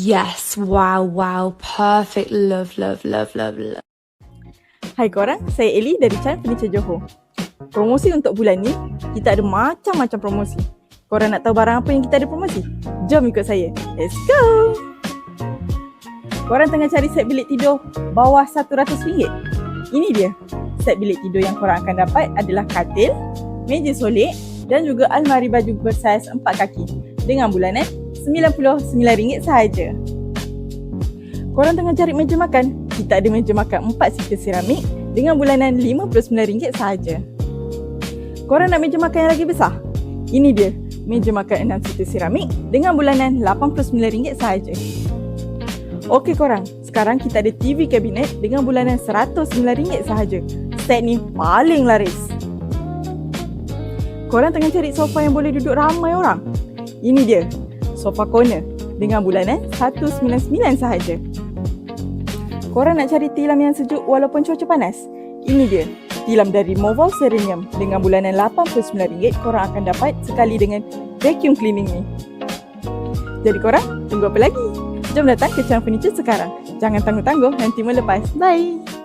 Yes, wow, wow, perfect, love, love, love, love, love. Hai korang, saya Eli dari Chan Furniture Johor. Promosi untuk bulan ni, kita ada macam-macam promosi. Korang nak tahu barang apa yang kita ada promosi? Jom ikut saya. Let's go! Korang tengah cari set bilik tidur bawah RM100? Ini dia. Set bilik tidur yang korang akan dapat adalah katil, meja solek dan juga almari baju bersaiz 4 kaki dengan bulanan RM99 sahaja. Korang tengah cari meja makan? Kita ada meja makan 4 seater seramik dengan bulanan RM59 sahaja. Korang nak meja makan yang lagi besar? Ini dia, meja makan 6 seater seramik dengan bulanan RM89 sahaja. Okey korang, sekarang kita ada TV kabinet dengan bulanan RM109 sahaja. Set ni paling laris. Korang tengah cari sofa yang boleh duduk ramai orang? Ini dia, sofa corner dengan bulanan RM199 sahaja. Korang nak cari tilam yang sejuk walaupun cuaca panas? Ini dia, tilam dari Movol Serenium dengan bulanan RM89 korang akan dapat sekali dengan vacuum cleaning ni. Jadi korang, tunggu apa lagi? Jom datang ke Chan Furniture sekarang. Jangan tangguh-tangguh, nanti melepas. Bye!